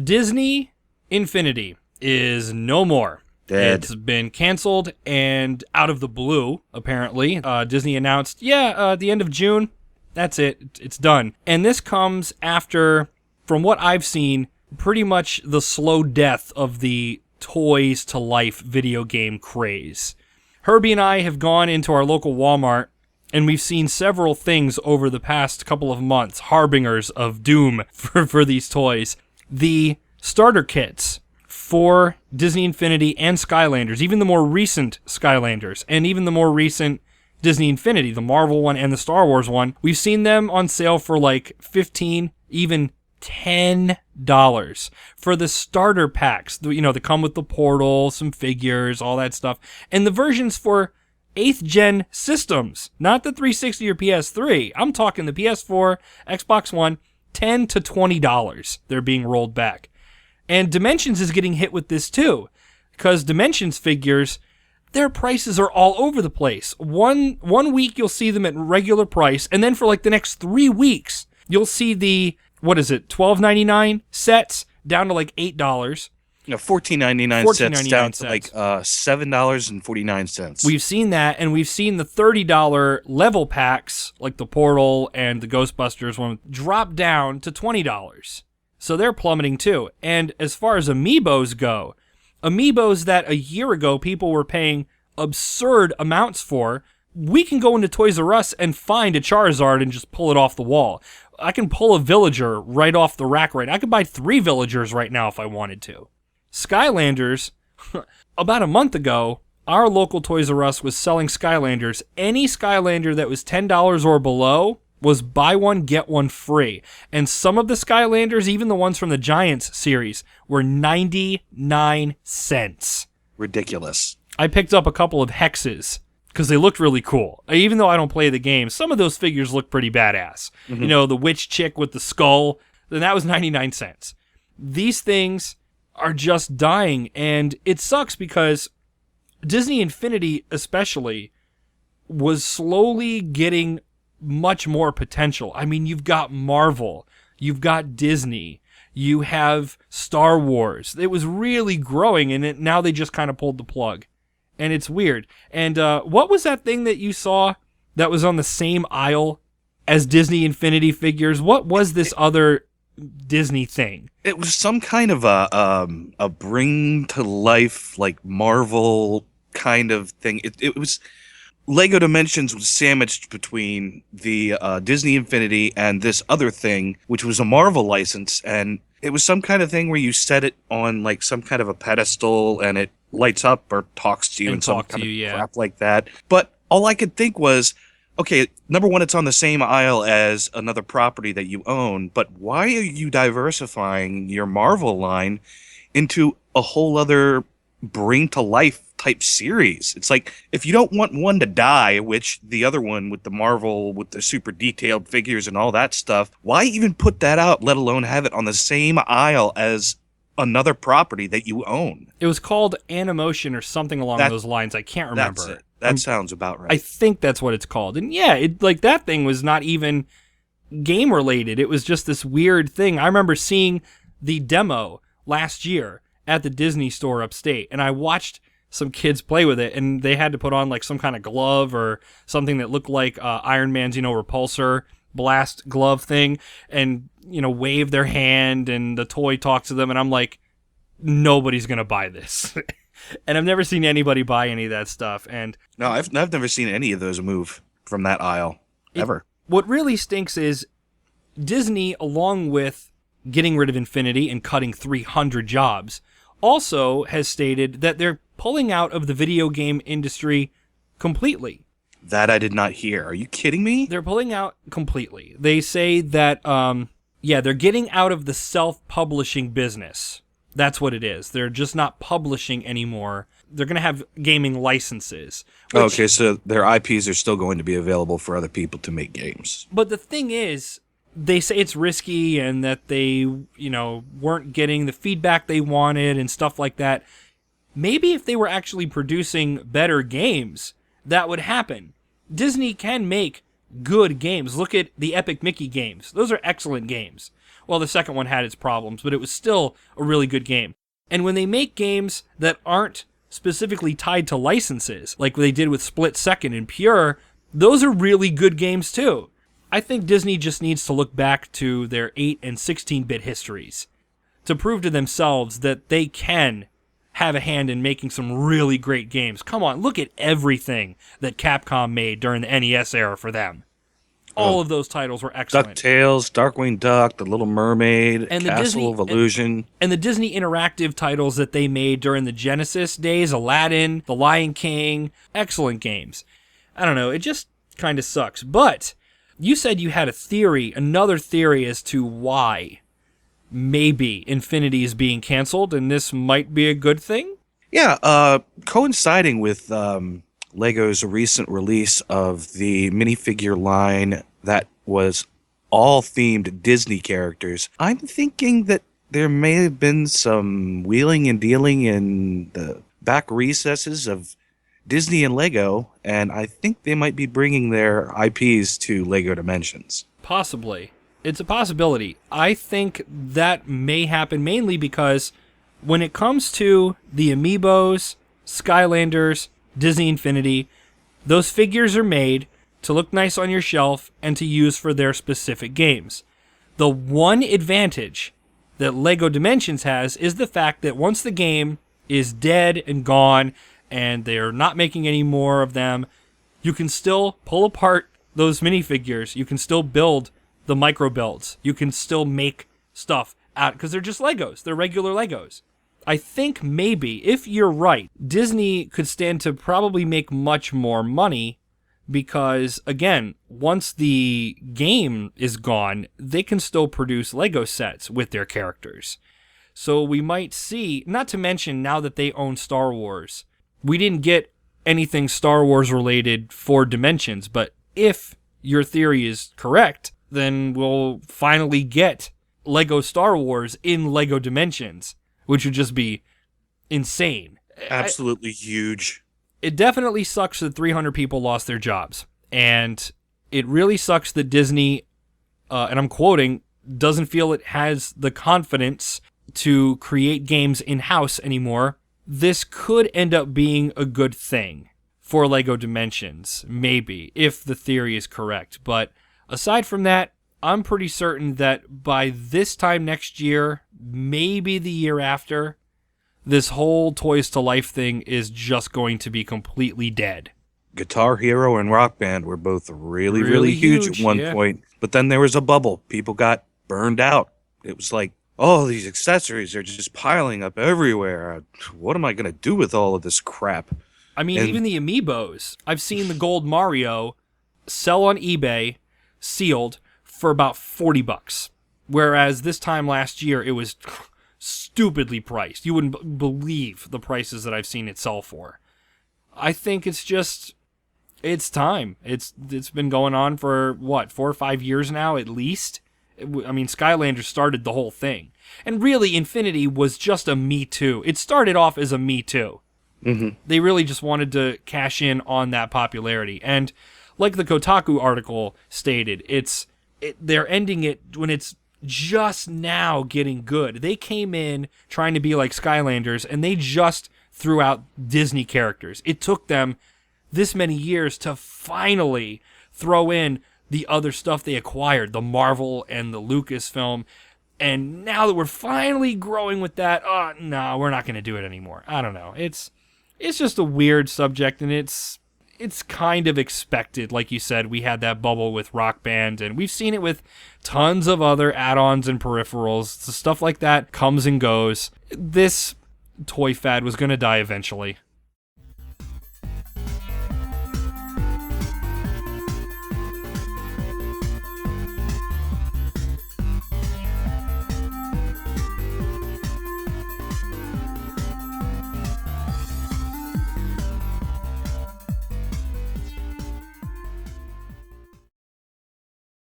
Disney Infinity is no more. Dead. It's been canceled, and out of the blue, apparently, Disney announced, at the end of June, that's it. It's done. And this comes after, from what I've seen, pretty much the slow death of the toys to life video game craze. Herbie and I have gone into our local Walmart, and we've seen several things over the past couple of months, harbingers of doom for these toys. The starter kits for Disney Infinity and Skylanders, even the more recent Skylanders, and even the more recent Disney Infinity, the Marvel one and the Star Wars one, we've seen them on sale for like $15, even $10 for the starter packs, that come with the portal, some figures, all that stuff. And the versions for 8th gen systems, not the 360 or PS3. I'm talking the PS4, Xbox One, $10 to $20. They're being rolled back. And Dimensions is getting hit with this too, because Dimensions figures, their prices are all over the place. One week you'll see them at regular price, and then for like the next 3 weeks, you'll see the, $12.99 sets down to like $8. $14.99 sets down to like $7.49. We've seen that, and we've seen the $30 level packs, like the Portal and the Ghostbusters one, drop down to $20. So they're plummeting too. And as far as Amiibos go, Amiibos that a year ago people were paying absurd amounts for, we can go into Toys R Us and find a Charizard and just pull it off the wall. I can pull a Villager right off the rack I could buy 3 Villagers right now if I wanted to. Skylanders, about a month ago, our local Toys R Us was selling Skylanders. Any Skylander that was $10 or below was buy one, get one free. And some of the Skylanders, even the ones from the Giants series, were 99 cents. Ridiculous. I picked up a couple of Hexes because they looked really cool. Even though I don't play the game, some of those figures look pretty badass. Mm-hmm. The witch chick with the skull, then that was 99 cents. These things are just dying, and it sucks because Disney Infinity especially was slowly getting much more potential. I mean, you've got Marvel, you've got Disney, you have Star Wars. It was really growing, and now they just kind of pulled the plug. And it's weird. And what was that thing that you saw that was on the same aisle as Disney Infinity figures? What was this other Disney thing? It was some kind of a bring to life, like Marvel kind of thing. It was Lego Dimensions was sandwiched between the Disney Infinity and this other thing, which was a Marvel license, and it was some kind of thing where you set it on like some kind of a pedestal and it lights up or talks to you and some kind of crap like that. But all I could think was, okay, number one, it's on the same aisle as another property that you own, but why are you diversifying your Marvel line into a whole other bring to life type series? It's like, if you don't want one to die, which the other one with the Marvel, with the super detailed figures and all that stuff, why even put that out, let alone have it on the same aisle as another property that you own? It was called Animotion or something along those lines. I can't remember. That's it. That sounds about right. I think that's what it's called. And yeah, that thing was not even game related. It was just this weird thing. I remember seeing the demo last year at the Disney store upstate, and I watched some kids play with it, and they had to put on like some kind of glove or something that looked like Iron Man's, repulsor blast glove thing, and wave their hand, and the toy talks to them, and I'm like, nobody's gonna buy this. And I've never seen anybody buy any of that stuff. And no, I've never seen any of those move from that aisle ever. What really stinks is Disney, along with getting rid of Infinity and cutting 300 jobs, also has stated that they're pulling out of the video game industry completely. That I did not hear. Are you kidding me? They're pulling out completely. They say that, they're getting out of the self-publishing business. That's what it is. They're just not publishing anymore. They're going to have gaming licenses. Okay, so their IPs are still going to be available for other people to make games. But the thing is, they say it's risky and that they, weren't getting the feedback they wanted and stuff like that. Maybe if they were actually producing better games, that would happen. Disney can make good games. Look at the Epic Mickey games. Those are excellent games. Well, the second one had its problems, but it was still a really good game. And when they make games that aren't specifically tied to licenses, like they did with Split Second and Pure, those are really good games too. I think Disney just needs to look back to their 8 and 16-bit histories to prove to themselves that they can have a hand in making some really great games. Come on, look at everything that Capcom made during the NES era for them. All of those titles were excellent. DuckTales, Darkwing Duck, The Little Mermaid, And Castle of Illusion. And the Disney interactive titles that they made during the Genesis days, Aladdin, The Lion King, excellent games. I don't know, it just kind of sucks. But you said you had a theory, another theory as to why maybe Infinity is being canceled, and this might be a good thing? Yeah, coinciding with Lego's recent release of the minifigure line that was all themed Disney characters, I'm thinking that there may have been some wheeling and dealing in the back recesses of Disney and Lego, and I think they might be bringing their IPs to Lego Dimensions. Possibly. It's a possibility. I think that may happen mainly because when it comes to the Amiibos, Skylanders, Disney Infinity, those figures are made to look nice on your shelf and to use for their specific games. The one advantage that Lego Dimensions has is the fact that once the game is dead and gone and they're not making any more of them, you can still pull apart those minifigures. You can still build the micro builds. You can still make stuff out because they're just Legos. They're regular Legos. I think maybe, if you're right, Disney could stand to probably make much more money because, again, once the game is gone, they can still produce Lego sets with their characters. So we might see, not to mention now that they own Star Wars, we didn't get anything Star Wars related for Dimensions, but if your theory is correct, then we'll finally get Lego Star Wars in Lego Dimensions, which would just be insane. Absolutely huge. It definitely sucks that 300 people lost their jobs. And it really sucks that Disney, and I'm quoting, doesn't feel it has the confidence to create games in-house anymore. This could end up being a good thing for Lego Dimensions, maybe, if the theory is correct. But aside from that, I'm pretty certain that by this time next year, maybe the year after, this whole Toys to Life thing is just going to be completely dead. Guitar Hero and Rock Band were both really huge at one point. But then there was a bubble. People got burned out. It was like, oh, these accessories are just piling up everywhere. What am I going to do with all of this crap? I mean, even the Amiibos. I've seen the gold Mario sell on eBay, sealed, for about $40. Whereas this time last year, it was stupidly priced. You wouldn't believe the prices that I've seen it sell for. I think it's just, it's time. It's been going on for, 4 or 5 years now, at least? I mean, Skylanders started the whole thing. And really, Infinity was just a Me Too. It started off as a Me Too. Mm-hmm. They really just wanted to cash in on that popularity. And like the Kotaku article stated, they're ending it when it's just now getting good. They came in trying to be like Skylanders, and they just threw out Disney characters. It took them this many years to finally throw in the other stuff they acquired, the Marvel and the Lucasfilm. And now that we're finally growing with that, no, we're not going to do it anymore. I don't know. It's just a weird subject, and it's kind of expected. Like you said, we had that bubble with Rock Band, and we've seen it with tons of other add-ons and peripherals. So stuff like that comes and goes. This toy fad was going to die eventually.